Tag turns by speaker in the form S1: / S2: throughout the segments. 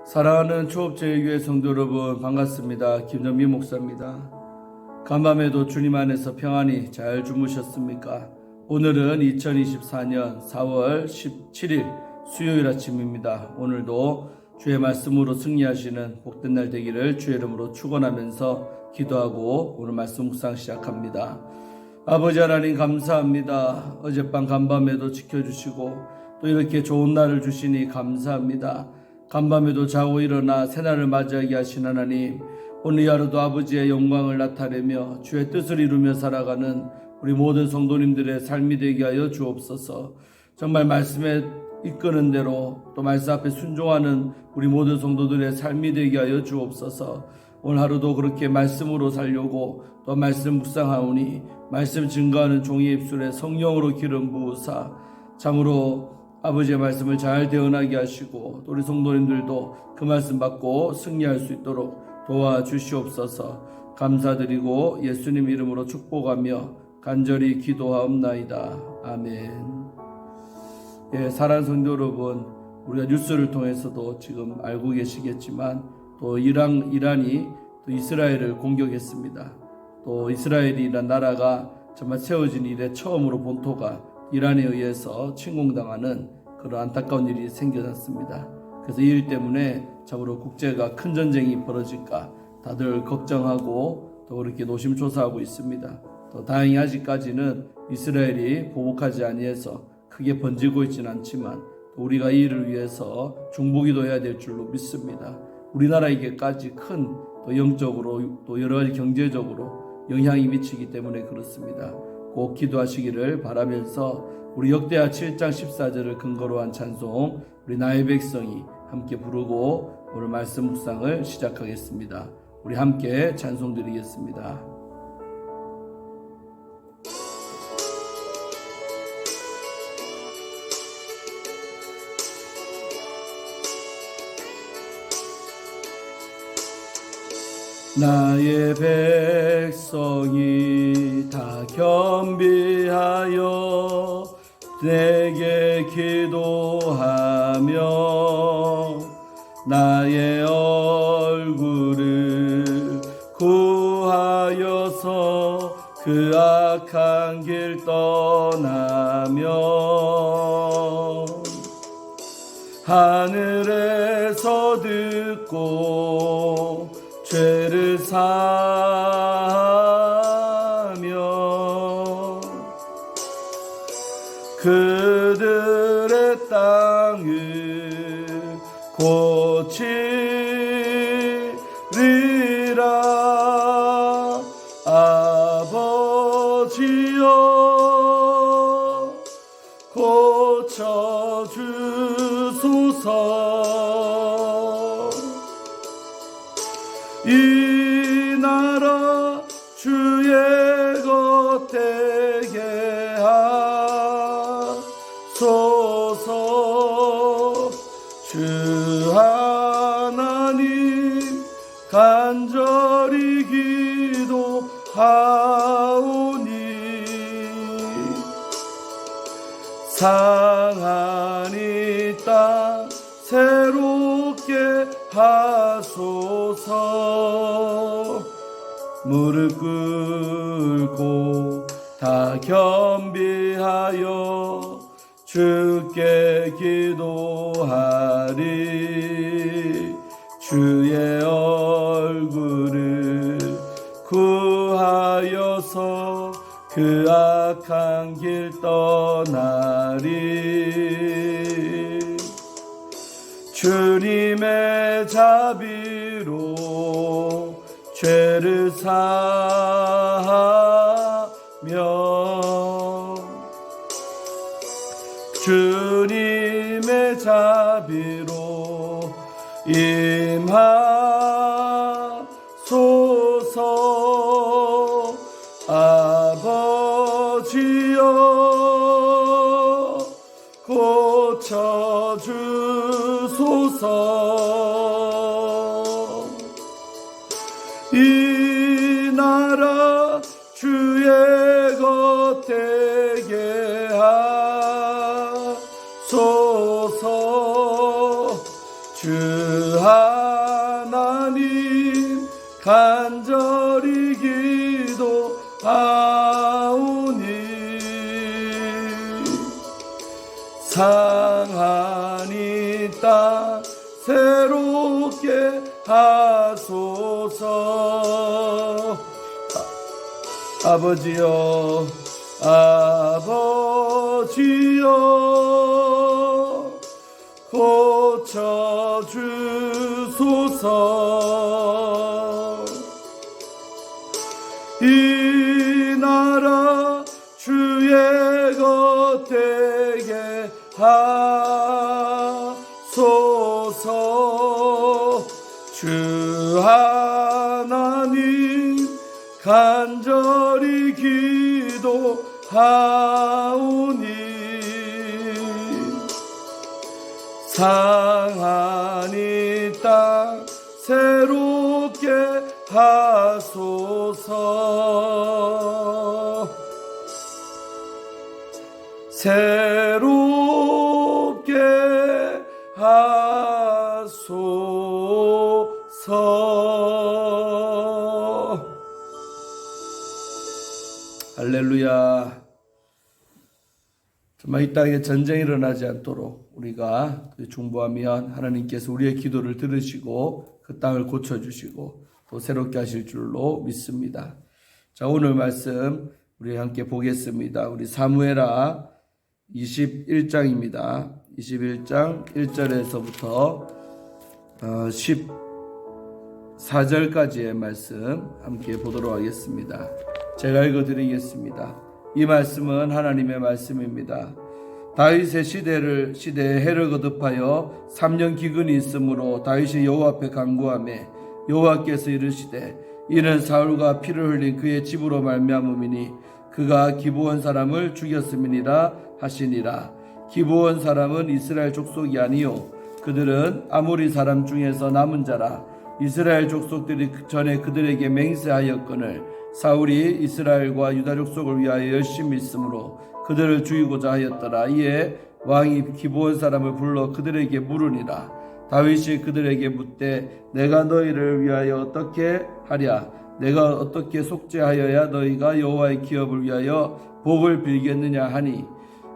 S1: 사랑하는 초업제일교회 성도 여러분, 반갑습니다. 김정민 목사입니다. 간밤에도 주님 안에서 평안히 잘 주무셨습니까? 오늘은 2024년 4월 17일 수요일 아침입니다. 오늘도 주의 말씀으로 승리하시는 복된 날 되기를 주의 이름으로 축원하면서 기도하고 오늘 말씀 묵상 시작합니다. 아버지 하나님 감사합니다. 어젯밤 간밤에도 지켜주시고 또 이렇게 좋은 날을 주시니 감사합니다. 간밤에도 자고 일어나 새날을 맞이하게 하신 하나님, 오늘 하루도 아버지의 영광을 나타내며 주의 뜻을 이루며 살아가는 우리 모든 성도님들의 삶이 되게 하여 주옵소서. 정말 말씀에 이끄는 대로 또 말씀 앞에 순종하는 우리 모든 성도들의 삶이 되게 하여 주옵소서. 오늘 하루도 그렇게 말씀으로 살려고 또 말씀 묵상하오니 말씀 증거하는 종의 입술에 성령으로 기름 부으사 참으로 아버지의 말씀을 잘 대언하게 하시고 또 우리 성도님들도 그 말씀 받고 승리할 수 있도록 도와주시옵소서. 감사드리고 예수님 이름으로 축복하며 간절히 기도하옵나이다. 아멘. 사랑하는 성도 여러분, 우리가 뉴스를 통해서도 지금 알고 계시겠지만 또 이란이 또 이스라엘을 공격했습니다. 또 이스라엘이란 나라가 정말 세워진 이래 처음으로 본토가 이란에 의해서 침공당하는 그런 안타까운 일이 생겨났습니다. 그래서 이 일 때문에 참으로 국제가 큰 전쟁이 벌어질까 다들 걱정하고 또 그렇게 노심초사하고 있습니다. 또 다행히 아직까지는 이스라엘이 보복하지 아니해서 크게 번지고 있지는 않지만 또 우리가 이 일을 위해서 중보기도해야 될 줄로 믿습니다. 우리나라에게까지 큰 또 영적으로 또 여러 가지 경제적으로 영향이 미치기 때문에 그렇습니다. 꼭 기도하시기를 바라면서 우리 역대하 7장 14절을 근거로 한 찬송 우리 나의 백성이 함께 부르고 오늘 말씀 묵상을 시작하겠습니다. 우리 함께 찬송 드리겠습니다. 나의 백성이 다 겸비하여 내게 기도하며 나의 얼굴을 구하여서 그 악한 길 떠나며 하늘에서 듣고 죄를 사하며 그들의 땅을 고치리라. 아버지여 고쳐주소서. 이 나라 주의 것 되게 하소서. 주 하나님 간절히 기도하오니 상한 이 땅 새롭게 하소서. 무릎 꿇고 다 겸비하여 주께 기도하리. 주의 얼굴을 구하여서 그 악한 길 떠나리. 주님의 자비로 죄를 사하며 주님의 자비로 임하소서. 아버지여 고쳐주소서. 이 나라 주의 것 되게 하소서. 주 상한 이 땅 새롭게 하소서. 아버지여, 아버지여, 고쳐주소서. 이 나라 주의 것 되게 하소서. 주 하나님 간절히 기도하오니 상한 이 땅 새롭게 하소서. 새롭게 하소서. 할렐루야. 정말 이 땅에 전쟁이 일어나지 않도록 우리가 중보하면 하나님께서 우리의 기도를 들으시고 그 땅을 고쳐주시고 또 새롭게 하실 줄로 믿습니다. 자, 오늘 말씀 우리 함께 보겠습니다. 우리 사무엘하 21장입니다. 21장 1절에서부터 14절까지의 말씀 함께 보도록 하겠습니다. 제가 읽어드리겠습니다. 이 말씀은 하나님의 말씀입니다. 다윗의 시대에 해를 거듭하여 3년 기근이 있으므로 다윗이 여호와 앞에 간구하매 여호와께서 이르시되 이는 사울과 피를 흘린 그의 집으로 말미암음이니 그가 기브온 사람을 죽였음이니라 하시니라. 기브온 사람은 이스라엘 족속이 아니요 그들은 아모리 사람 중에서 남은 자라. 이스라엘 족속들이 전에 그들에게 맹세하였거늘 사울이 이스라엘과 유다 족속을 위하여 열심히 있으므로 그들을 죽이고자 하였더라. 이에 왕이 기브온 사람을 불러 그들에게 물으니라. 다윗이 그들에게 묻되 내가 너희를 위하여 어떻게 하랴? 내가 어떻게 속죄하여야 너희가 여호와의 기업을 위하여 복을 빌겠느냐 하니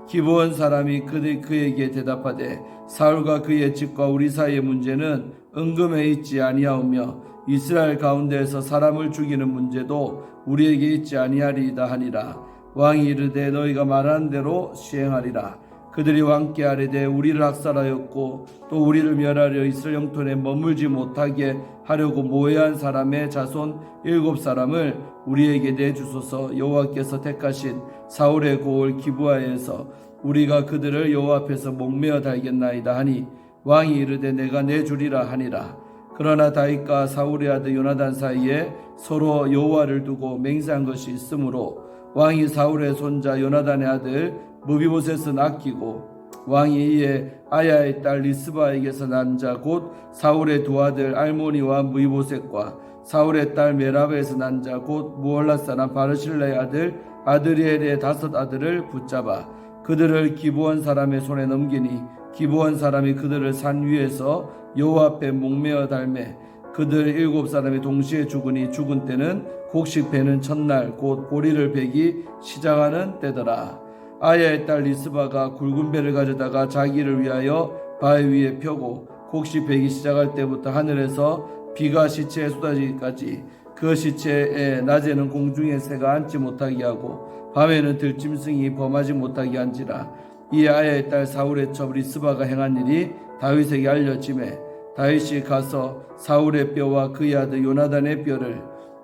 S1: 기브온 사람이 그에게 대답하되 사울과 그의 집과 우리 사이의 문제는 은금에 있지 아니하오며 이스라엘 가운데에서 사람을 죽이는 문제도 우리에게 있지 아니하리이다 하니라. 왕이 이르되 너희가 말하는 대로 시행하리라. 그들이 왕께 아뢰되 우리를 학살하였고 또 우리를 멸하려 이스라엘 영토에 머물지 못하게 하려고 모해한 사람의 자손 7사람을 우리에게 내주소서. 여호와께서 택하신 사울의 고을 기브아에서 우리가 그들을 여호와 앞에서 목매어 달겠나이다 하니 왕이 이르되 내가 내주리라 하니라. 그러나 다윗과 사울의 아들 요나단 사이에 서로 여호와를 두고 맹세한 것이 있으므로 왕이 사울의 손자 요나단의 아들 무비보셋은 아끼고 왕이 이에 아야의 딸 리스바에게서 난 자 곧 사울의 두 아들 알모니와 무비보셋과 사울의 딸 메라베에서 난 자 곧 무올라 사람 바르실라의 아들 아드리엘의 5 아들을 붙잡아 그들을 기브온 사람의 손에 넘기니 기브온 사람이 그들을 산 위에서 여호와 앞에 목매어 달매 그들 7사람이 동시에 죽으니 죽은 때는 곡식 베는 첫날 곧 보리를 베기 시작하는 때더라. 아야의 딸 리스바가 굵은 배를 가져다가 자기를 위하여 바위 위에 펴고 곡식 베기 시작할 때부터 하늘에서 비가 시체에 쏟아지기까지 그 시체에 낮에는 공중에 새가 앉지 못하게 하고 밤에는 들짐승이 범하지 못하게 한지라. 이 아야의 딸 사울의 첩 리스바가 행한 일이 다윗에게 알려지매 다윗이 가서 사울의 뼈와 그의 아들 요나단의 뼈를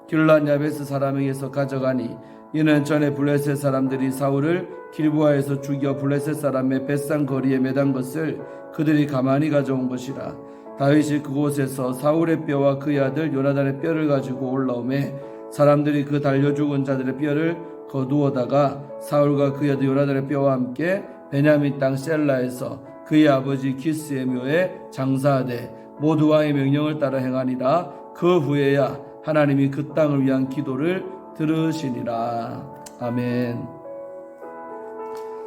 S1: 길랏 야베스 사람에게서 가져가니 이는 전에 블레셋 사람들이 사울을 길보아에서 죽여 블레셋 사람의 벳산 거리에 매단 것을 그들이 가만히 가져온 것이라. 다윗이 그곳에서 사울의 뼈와 그의 아들 요나단의 뼈를 가지고 올라오매 사람들이 그 달려 죽은 자들의 뼈를 거두어다가 사울과 그의 아들 요나단의 뼈와 함께 베냐민 땅 셀라에서 그의 아버지 기스의 묘에 장사하되 모두 왕의 명령을 따라 행하니라. 그 후에야 하나님이 그 땅을 위한 기도를 들으시니라. 아멘.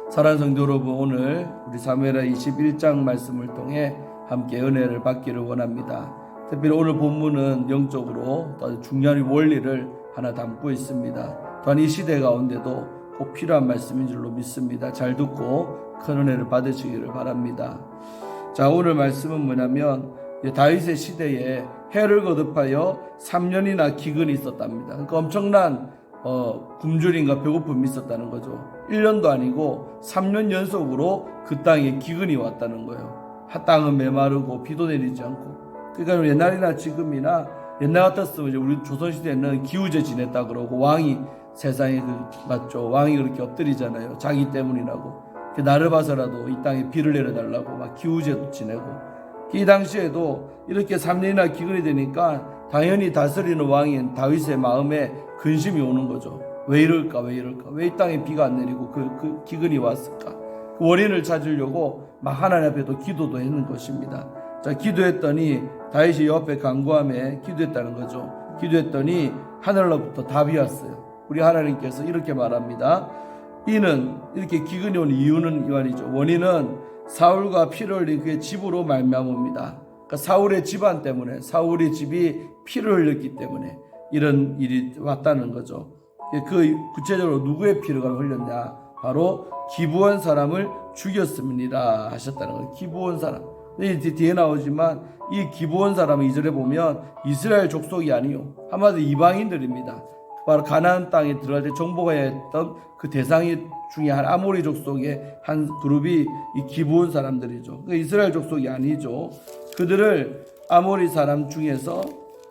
S1: 사랑하는 성도 여러분, 오늘 우리 사무엘하 21장 말씀을 통해 함께 은혜를 받기를 원합니다. 특별히 오늘 본문은 영적으로 중요한 원리를 하나 담고 있습니다. 또한 이 시대 가운데도 꼭 필요한 말씀인 줄로 믿습니다. 잘 듣고 큰 은혜를 받으시기를 바랍니다. 자, 오늘 말씀은 뭐냐면 다윗의 시대에 해를 거듭하여 3년이나 기근이 있었답니다. 그러니까 엄청난 굶주림과 배고픔이 있었다는 거죠. 1년도 아니고 3년 연속으로 그 땅에 기근이 왔다는 거예요. 땅은 메마르고 비도 내리지 않고. 그러니까 옛날이나 지금이나 옛날 같았으면 이제 우리 조선시대에는 기우제 지냈다 그러고 왕이 세상에 맞죠. 왕이 그렇게 엎드리잖아요. 자기 때문이라고. 나를 봐서라도 이 땅에 비를 내려달라고 막 기우제도 지내고. 이 당시에도 이렇게 3년이나 기근이 되니까 당연히 다스리는 왕인 다윗의 마음에 근심이 오는 거죠. 왜 이럴까? 왜 이 땅에 비가 안 내리고 그 기근이 왔을까? 그 원인을 찾으려고 막 하나님 앞에도 기도도 했는 것입니다. 자, 기도했더니 다윗이 옆에 간구함에 기도했다는 거죠. 기도했더니 하늘로부터 답이 왔어요. 우리 하나님께서 이렇게 말합니다. 이는 이렇게 기근이 온 이유는 이 말이죠. 원인은 사울과 피를 흘린 그의 집으로 말미암습니다. 그러니까 사울의 집안 때문에, 사울의 집이 피를 흘렸기 때문에 이런 일이 왔다는 거죠. 그 구체적으로 누구의 피를 흘렸냐? 바로 기브온 사람을 죽였습니다 하셨다는 거예요. 기브온 사람. 뒤에 나오지만 이 기브온 사람은 2절에 보면 이스라엘 족속이 아니요, 한마디로 이방인들입니다. 바로 가나안 땅에 들어갈 때 정복해야 했던 그 대상이 중에 한 아모리 족속의 한 그룹이 이 기브온 사람들이죠. 그러니까 이스라엘 족속이 아니죠. 그들을 아모리 사람 중에서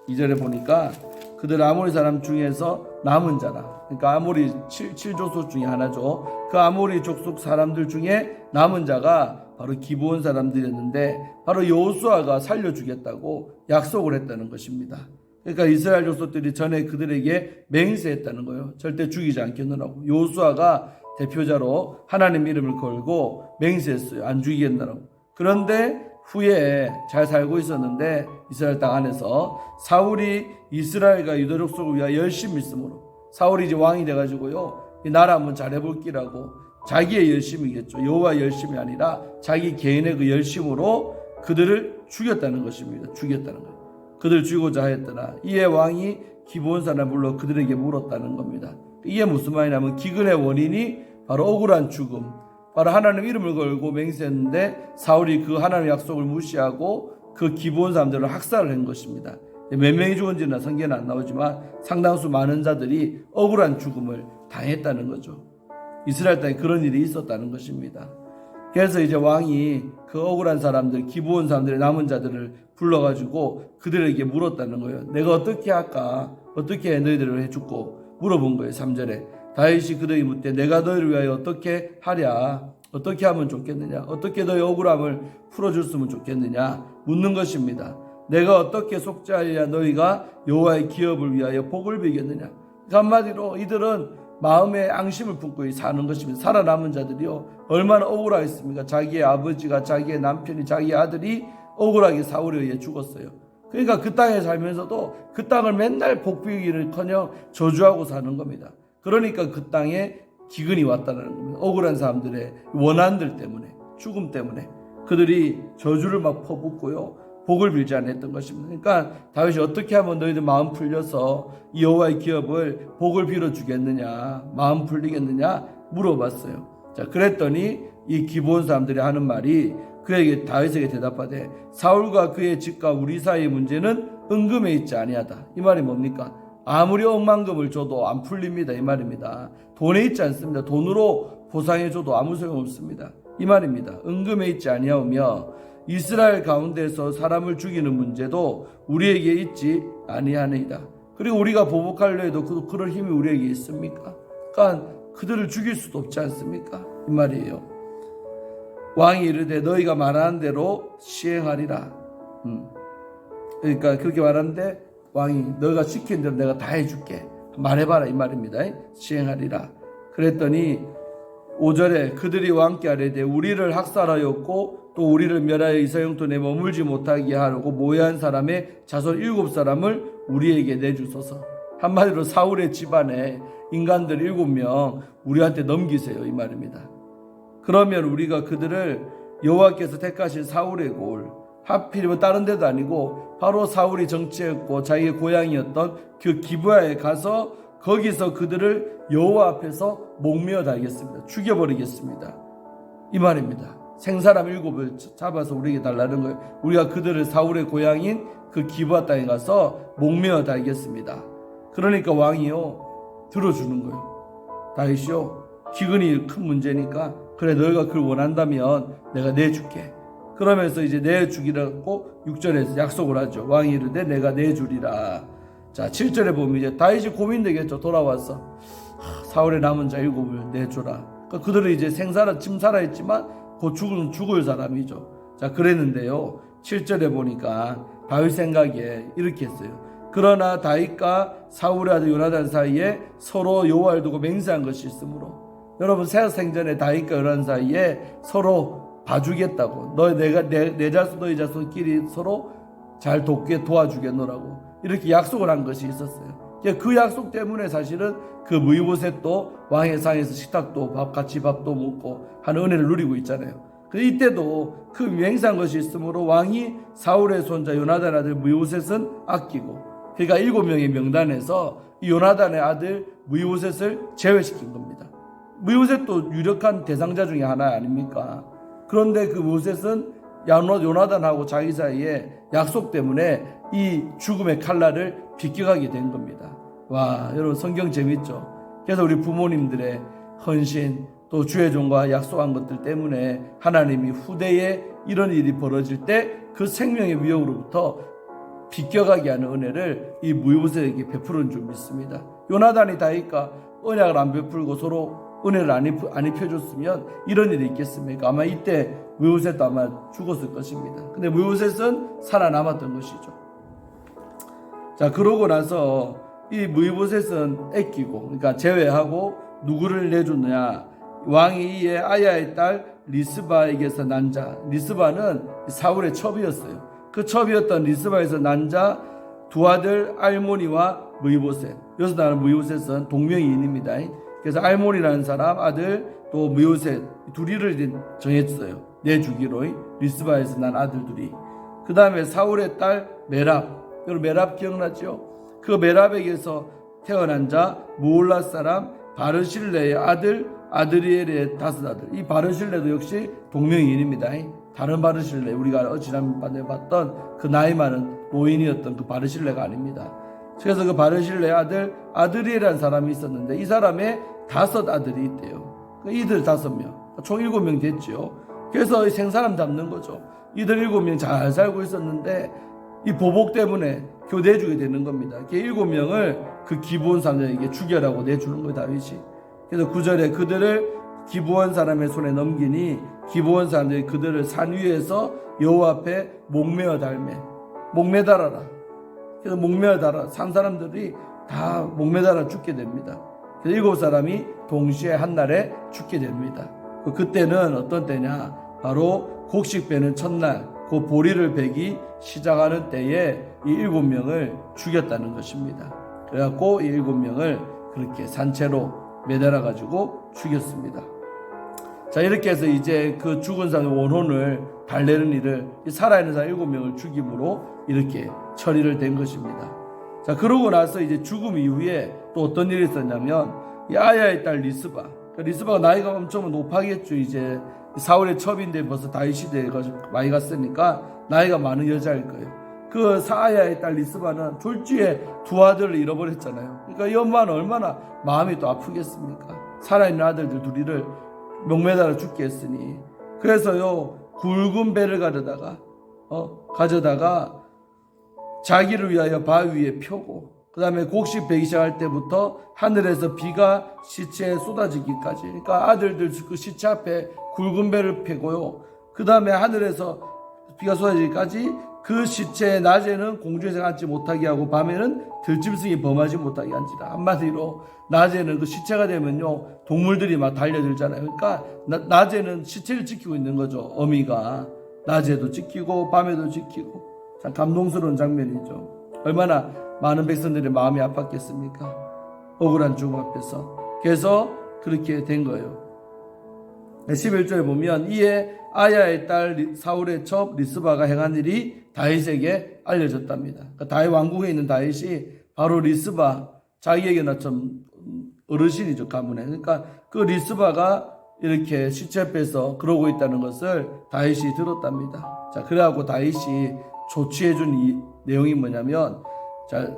S1: 2절에 보니까 그들 아모리 사람 중에서 남은 자라. 그러니까 아모리 7족속 중에 하나죠. 그 아모리 족속 사람들 중에 남은 자가 바로 기브온 사람들이었는데 바로 여호수아가 살려주겠다고 약속을 했다는 것입니다. 그러니까 이스라엘 족속들이 전에 그들에게 맹세했다는 거예요. 절대 죽이지 않겠느라고. 여호수아가 대표자로 하나님 이름을 걸고 맹세했어요. 안 죽이겠다고. 그런데 후에 잘 살고 있었는데 이스라엘 땅 안에서 사울이 이스라엘과 유다 족속을 위하여 열심히 있으므로, 사울이 이제 왕이 돼가지고요, 이 나라 한번 잘해볼기라고 자기의 열심이겠죠. 여호와의 열심이 아니라 자기 개인의 그 열심으로 그들을 죽였다는 것입니다. 죽였다는 거예요. 그들을 죽이고자 하였더라. 이에 왕이 기브온 사람을 불러 그들에게 물었다는 겁니다. 이게 무슨 말이냐면 기근의 원인이 바로 억울한 죽음, 바로 하나님 이름을 걸고 맹세했는데 사울이 그 하나님 약속을 무시하고 그 기브온 사람들을 학살을 한 것입니다. 몇 명이 죽은지는 성경에는 안 나오지만 상당수 많은 자들이 억울한 죽음을 당했다는 거죠. 이스라엘 땅에 그런 일이 있었다는 것입니다. 그래서 이제 왕이 그 억울한 사람들, 기브온 사람들의 남은 자들을 불러가지고 그들에게 물었다는 거예요. 내가 어떻게 할까? 어떻게 너희들을 해주고 물어본 거예요. 3절에 다윗이 그들에게 묻되 내가 너희를 위하여 어떻게 하랴? 어떻게 하면 좋겠느냐? 어떻게 너희 억울함을 풀어줬으면 좋겠느냐? 묻는 것입니다. 내가 어떻게 속죄하리냐? 너희가 여호와의 기업을 위하여 복을 빌겠느냐? 한마디로 이들은 마음에 앙심을 품고 사는 것입니다. 살아남은 자들이요, 얼마나 억울하겠습니까? 자기의 아버지가, 자기의 남편이, 자기의 아들이 억울하게 사울에 의해 죽었어요. 그러니까 그 땅에 살면서도 그 땅을 맨날 복비기를커녕 저주하고 사는 겁니다. 그러니까 그 땅에 기근이 왔다는 겁니다. 억울한 사람들의 원한들 때문에, 죽음 때문에 그들이 저주를 막 퍼붓고요, 복을 빌지 않았던 것입니다. 그러니까 다윗이 어떻게 하면 너희들 마음 풀려서 이 여호와의 기업을 복을 빌어 주겠느냐, 마음 풀리겠느냐 물어봤어요. 자, 그랬더니 이 기브온 사람들이 하는 말이 그에게 다윗에게 대답하되 사울과 그의 집과 우리 사이의 문제는 은금에 있지 아니하다. 이 말이 뭡니까? 아무리 억만금을 줘도 안 풀립니다. 이 말입니다. 돈에 있지 않습니다. 돈으로 보상해줘도 아무 소용없습니다. 이 말입니다. 은금에 있지 아니하오며 이스라엘 가운데서 사람을 죽이는 문제도 우리에게 있지 아니하니이다. 그리고 우리가 보복하려 해도 그럴 힘이 우리에게 있습니까? 그러니까 그들을 죽일 수도 없지 않습니까? 이 말이에요. 왕이 이르되 너희가 말하는 대로 시행하리라. 그러니까 그렇게 말하는데 왕이 너희가 시킨 대로 내가 다 해줄게. 말해봐라 이 말입니다. 시행하리라. 그랬더니 5절에 그들이 왕께 아뢰되 우리를 학살하였고 또 우리를 멸하여 이사영토에 머물지 못하게 하려고 모해한 사람의 자손 7사람을 우리에게 내주소서. 한마디로 사울의 집안에 인간들 7명 우리한테 넘기세요 이 말입니다. 그러면 우리가 그들을 여호와께서 택하신 사울의 골, 하필이면 다른 데도 아니고 바로 사울이 정치했고 자기의 고향이었던 그 기브아에 가서 거기서 그들을 여호와 앞에서 목매어 달겠습니다. 죽여버리겠습니다. 이 말입니다. 생사람 7을 잡아서 우리에게 달라는 거예요. 우리가 그들을 사울의 고향인 그 기브아 땅에 가서 목매어 달겠습니다. 그러니까 왕이요 들어주는 거예요. 다윗이요, 기근이 큰 문제니까 그래 너희가 그걸 원한다면 내가 내줄게. 그러면서 이제 내주기라고 6절에서 약속을 하죠. 왕이 이르되 내가 내주리라. 자 7절에 보면 이제 다윗이 고민되겠죠. 돌아와서 사울의 남은 자 7을 내주라. 그러니까 그들은 이제 짐 살아있지만 곧 죽을 사람이죠. 자 그랬는데요 7절에 보니까 다윗 생각에 이렇게 했어요. 그러나 다윗과 사울의 아들 요나단 사이에 서로 여호와를 두고 맹세한 것이 있으므로, 여러분 생전에 다윗과 요나단 사이에 서로 봐주겠다고, 내 자손 너희 자손끼리 서로 잘 도와주겠노라고 이렇게 약속을 한 것이 있었어요. 그 약속 때문에 사실은 그 무이보셋도 왕의 상에서 식탁도 같이 밥도 먹고 하는 은혜를 누리고 있잖아요. 이때도 그 맹세한 것이 있으므로 왕이 사울의 손자 요나단 아들 무이보셋은 아끼고, 그러니까 7명의 명단에서 이 요나단의 아들 무이보셋을 제외시킨 겁니다. 무이보셋도 유력한 대상자 중에 하나 아닙니까? 그런데 그 무이보셋은 요나단하고 자기 사이에 약속 때문에 이 죽음의 칼날을 비껴가게 된 겁니다. 와, 여러분 성경 재밌죠? 그래서 우리 부모님들의 헌신 또 주의 종과 약속한 것들 때문에 하나님이 후대에 이런 일이 벌어질 때 그 생명의 위협으로부터 비껴가게 하는 은혜를 이 무이보셋에게 베푸는 줄 믿습니다. 요나단이 다윗과 언약을 안 베풀고 서로 은혜를 안 입혀줬으면 이런 일이 있겠습니까? 아마 이때 무이보셋도 아마 죽었을 것입니다. 근데 무이보셋은 살아남았던 것이죠. 자 그러고 나서 이 무이보셋은 애끼고, 그러니까 제외하고 누구를 내주느냐, 왕이 이에 아야의 딸 리스바에게서 난 자, 리스바는 사울의 첩이었어요. 그 첩이었던 리스바에서 난 자 두 아들 알모니와 무이보셋. 여기서 나는 무이보셋은 동명이인입니다. 그래서 알모니라는 사람 아들 또 무이보셋 둘이를 정했어요. 내주기로. 리스바에서 난 아들 둘이. 그 다음에 사울의 딸 메랍. 여러분 메랍 기억나죠? 그 메랍에게서 태어난 자 무올라 사람 바르실레의 아들 아드리엘의 5아들. 이 바르실레도 역시 동명이인입니다. 다른 바르실레, 우리가 지난번에 봤던 그 나이 많은 노인이었던 그 바르실레가 아닙니다. 그래서 그 바르실레의 아들 아드리엘이라는 사람이 있었는데 이 사람의 5 아들이 있대요. 이들 5명, 총 7명 됐죠. 그래서 생사람 잡는 거죠. 이들 7명 잘 살고 있었는데 이 보복 때문에 교대해주게 되는 겁니다. 7명을 그 기브온 사람에게 죽여라고 내주는 거예요, 다윗이. 그래서 9절에 그들을 기브온 사람의 손에 넘기니 기브온 사람들이 그들을 산 위에서 여호와 앞에 목매어 달아라. 그래서 목매어 달아 산 사람들이 다 목매달아 죽게 됩니다. 그래서 7사람이 동시에 한날에 죽게 됩니다. 그때는 어떤 때냐, 바로 곡식 베는 첫날, 그 보리를 베기 시작하는 때에 이 7명을 죽였다는 것입니다. 그래갖고 이 7명을 그렇게 산채로 매달아 가지고 죽였습니다. 자 이렇게 해서 이제 그 죽은 사람의 원혼을 달래는 일을 살아있는 사람 7명을 죽임으로 이렇게 처리를 된 것입니다. 자 그러고 나서 이제 죽음 이후에 또 어떤 일이 있었냐면 이 아야의 딸 리스바. 리스바가 나이가 엄청 높아겠죠. 이제 사울의 첩인데 벌써 다윗 시대에 많이 갔으니까 나이가 많은 여자일 거예요. 그 사야의 딸 리스바는 졸지에 2 아들을 잃어버렸잖아요. 그러니까 이 엄마는 얼마나 마음이 또 아프겠습니까? 살아있는 아들들 둘이를 목매달아 죽게 했으니. 그래서요 굵은 배를 가져다가 자기를 위하여 바위 위에 펴고, 그 다음에 곡식 베기 시작할 때부터 하늘에서 비가 시체에 쏟아지기까지, 그러니까 아들들 그 시체 앞에 굵은 배를 펴고요, 그 다음에 하늘에서 비가 쏟아지기까지 그 시체에 낮에는 공중에서 앉지 못하게 하고 밤에는 들짐승이 범하지 못하게 한지라. 한마디로 낮에는 그 시체가 되면요 동물들이 막 달려들잖아요. 그러니까 낮에는 시체를 지키고 있는 거죠. 어미가 낮에도 지키고 밤에도 지키고. 참 감동스러운 장면이죠. 얼마나 많은 백성들의 마음이 아팠겠습니까? 억울한 죽음 앞에서. 그래서 그렇게 된 거예요. 11절에 보면 이에 아야의 딸 사울의 첩 리스바가 행한 일이 다윗에게 알려졌답니다. 그러니까 다윗 왕궁에 있는 다윗이 바로 리스바, 자기에게나 좀 어르신이죠, 가문에. 그러니까 그 리스바가 이렇게 시체 빼서 그러고 있다는 것을 다윗이 들었답니다. 자, 그래갖고 다윗이 조치해준 이 내용이 뭐냐면, 자,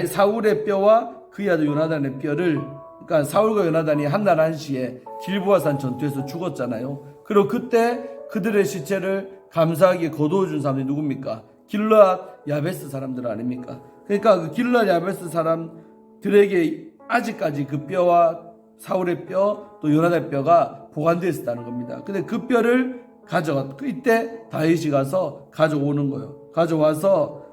S1: 사울의 뼈와 그의 아들 요나단의 뼈를, 그러니까 사울과 요나단이 한날 한시에 길보아산 전투에서 죽었잖아요. 그리고 그때 그들의 시체를 감사하게 거두어준 사람이 누굽니까? 길르앗 야베스 사람들 아닙니까? 그러니까 그 길르앗 야베스 사람들에게 아직까지 그 뼈와 사울의 뼈 또 요나단의 뼈가 보관되어 있었다는 겁니다. 근데 그 뼈를 이때 다윗이 가서 가져오는 거예요. 가져와서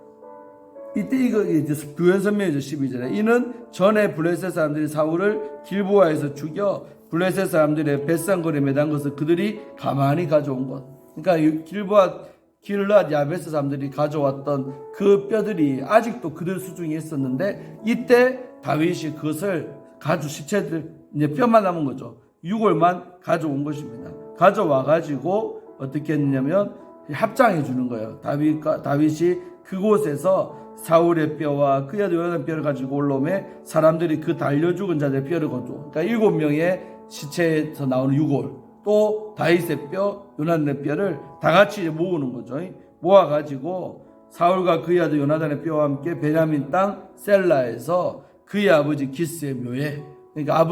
S1: 이때 이거 이제 부연선명이죠. 12절에 이는 전에 블레셋 사람들이 사울을 길보아에서 죽여 블레셋 사람들의 벳산거리에 매단 것을 그들이 가만히 가져온 것. 그러니까 길르앗 야베스 사람들이 가져왔던 그 뼈들이 아직도 그들 수중에 있었는데, 이때 다윗이 그것을 시체들 이제 뼈만 남은 거죠. 6월만 가져온 것입니다. 가져와 가지고 어떻게 했냐면 합장해 주는 거예요. 다윗이 그곳에서 사울의 뼈와 그의 아들 요나단의 뼈를 가지고 올라오매 사람들이 그 달려 죽은 자들의 뼈를 거두어, 그러니까 7명의 시체에서 나오는 6월, 또 다윗의 뼈, 요나단의 뼈를 다 같이 이제 모으는 거죠. 모아 가지고 사울과 그의 아들 요나단의 뼈와 함께 베냐민 땅 셀라에서 그의 아버지 기스의 묘에, 그러니까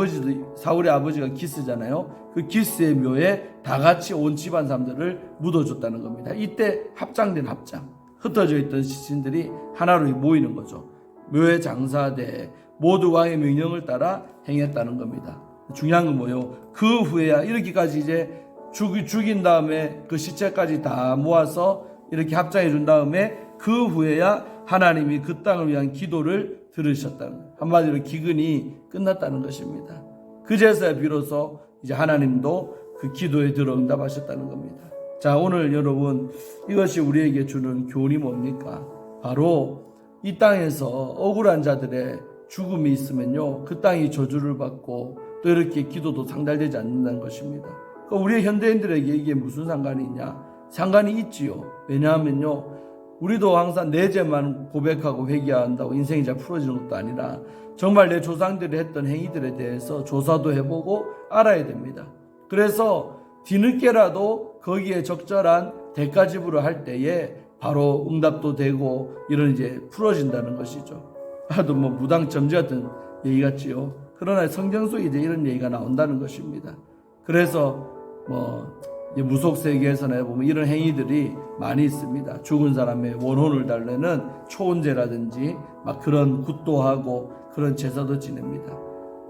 S1: 사울의 아버지가 기스잖아요. 그 기스의 묘에 다 같이 온 집안 사람들을 묻어줬다는 겁니다. 이때 합장된 합장, 흩어져 있던 시신들이 하나로 모이는 거죠. 묘에 장사되 모두 왕의 명령을 따라 행했다는 겁니다. 중요한 건 뭐예요? 그 후에야 이렇게까지 이제 죽인 다음에 그 시체까지 다 모아서 이렇게 합장해 준 다음에 그 후에야 하나님이 그 땅을 위한 기도를 들으셨다는 거예요. 한마디로 기근이 끝났다는 것입니다. 그제서야 비로소 이제 하나님도 그 기도에 들어 응답하셨다는 겁니다. 자, 오늘 여러분, 이것이 우리에게 주는 교훈이 뭡니까? 바로 이 땅에서 억울한 자들의 죽음이 있으면요, 그 땅이 저주를 받고 또 이렇게 기도도 상달되지 않는다는 것입니다. 그러니까 우리 현대인들에게 이게 무슨 상관이 있냐? 상관이 있지요. 왜냐하면요, 우리도 항상 내 죄만 고백하고 회개한다고 인생이 잘 풀어지는 것도 아니라 정말 내 조상들이 했던 행위들에 대해서 조사도 해보고 알아야 됩니다. 그래서 뒤늦게라도 거기에 적절한 대가 지불을 할 때에 바로 응답도 되고 이런 이제 풀어진다는 것이죠. 아도 뭐 무당점지 같은 얘기 같지요. 그러나 성경 속에 이제 이런 얘기가 나온다는 것입니다. 그래서 뭐 무속 세계에서나 보면 이런 행위들이 많이 있습니다. 죽은 사람의 원혼을 달래는 초혼제라든지 막 그런 굿도 하고 그런 제사도 지냅니다.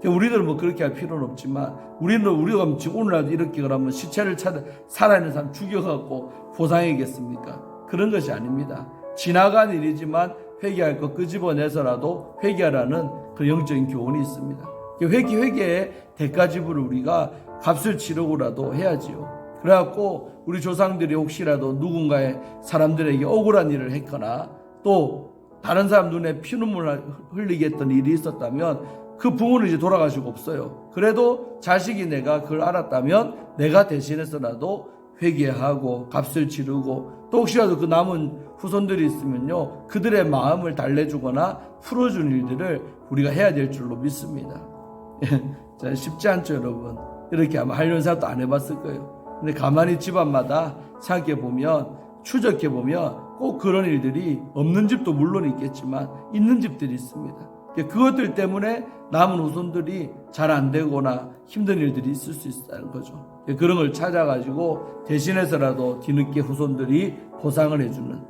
S1: 우리들은 뭐 그렇게 할 필요는 없지만 우리가 지금 오늘날도 이렇게 그러면 시체를 살아있는 사람 죽여갖고 보상이겠습니까? 그런 것이 아닙니다. 지나간 일이지만 회개할 것 끄집어내서라도 회개하라는 그 영적인 교훈이 있습니다. 회개의 대가 지불을 우리가 값을 치르고라도 해야지요. 그래갖고 우리 조상들이 혹시라도 누군가의 사람들에게 억울한 일을 했거나 또 다른 사람 눈에 피눈물을 흘리게 했던 일이 있었다면 그 부모는 이제 돌아가시고 없어요. 그래도 자식이 내가 그걸 알았다면 내가 대신해서라도 회개하고 값을 치르고 또 혹시라도 그 남은 후손들이 있으면요, 그들의 마음을 달래주거나 풀어준 일들을 우리가 해야 될 줄로 믿습니다. 자, 쉽지 않죠, 여러분. 이렇게 아마 하려는 사람도 안 해봤을 거예요. 근데 가만히 집안마다 생각해보면, 추적해보면 꼭 그런 일들이 없는 집도 물론 있겠지만 있는 집들이 있습니다. 그것들 때문에 남은 후손들이 잘 안 되거나 힘든 일들이 있을 수 있다는 거죠. 그런 걸 찾아가지고 대신해서라도 뒤늦게 후손들이 보상을 해주는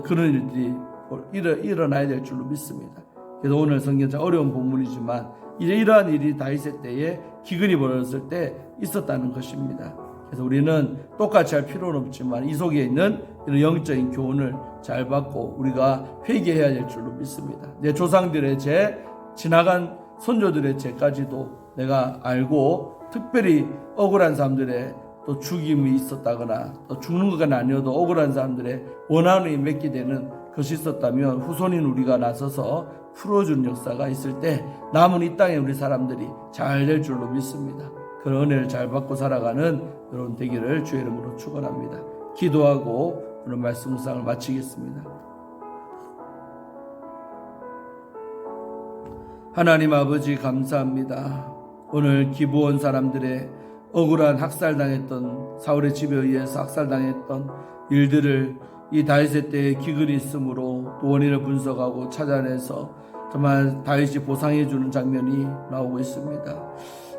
S1: 그런 일들이 일어나야 될 줄로 믿습니다. 그래서 오늘 성경장 어려운 본문이지만 이러한 일이 다윗의 때에 기근이 벌어졌을 때 있었다는 것입니다. 그래서 우리는 똑같이 할 필요는 없지만 이 속에 있는 이런 영적인 교훈을 잘 받고 우리가 회개해야 될 줄로 믿습니다. 내 조상들의 죄, 지나간 선조들의 죄까지도 내가 알고 특별히 억울한 사람들의 또 죽임이 있었다거나 또 죽는 것은 아니어도 억울한 사람들의 원한이 맺게 되는 것이 있었다면 후손인 우리가 나서서 풀어주는 역사가 있을 때 남은 이 땅에 우리 사람들이 잘 될 줄로 믿습니다. 그런 은혜를 잘 받고 살아가는 여러분 되기를 주의 이름으로 축원합니다. 기도하고 오늘 말씀 묵상을 마치겠습니다. 하나님 아버지 감사합니다. 오늘 기브온 사람들의 억울한 학살당했던, 사울의 집에 의해서 학살당했던 일들을 이 다윗의 때에 기근이 있으므로 또 원인을 분석하고 찾아내서 정말 다윗이 보상해 주는 장면이 나오고 있습니다.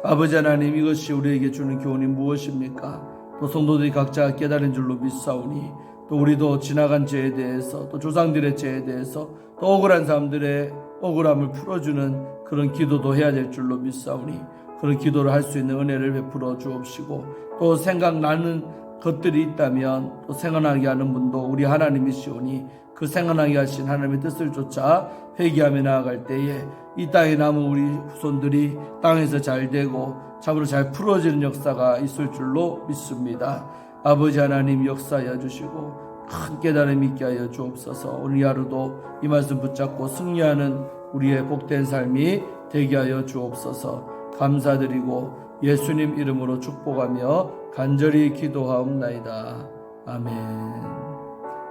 S1: 아버지 하나님, 이것이 우리에게 주는 교훈이 무엇입니까? 또 성도들이 각자 깨달은 줄로 믿사오니, 또 우리도 지나간 죄에 대해서, 또 조상들의 죄에 대해서, 또 억울한 사람들의 억울함을 풀어주는 그런 기도도 해야 될 줄로 믿사오니, 그런 기도를 할 수 있는 은혜를 베풀어 주옵시고, 또 생각나는 것들이 있다면 또 생각나게 하는 분도 우리 하나님이시오니, 그 생각나게 하신 하나님의 뜻을 쫓아 회개하며 나아갈 때에 이 땅에 남은 우리 후손들이 땅에서 잘 되고 참으로 잘 풀어지는 역사가 있을 줄로 믿습니다. 아버지 하나님, 역사하여 주시고 큰 깨달음 있게 하여 주옵소서. 오늘 하루도 이 말씀 붙잡고 승리하는 우리의 복된 삶이 되게 하여 주옵소서. 감사드리고 예수님 이름으로 축복하며 간절히 기도하옵나이다. 아멘.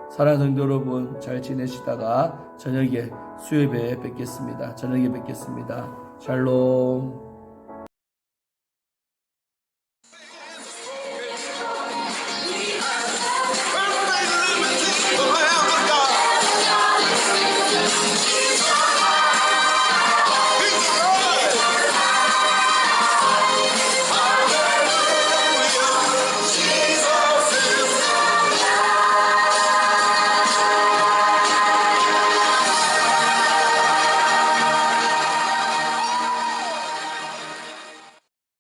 S1: 사랑하는 성도 여러분, 잘 지내시다가 저녁에 수요예배 뵙겠습니다. 저녁에 뵙겠습니다. 샬롬.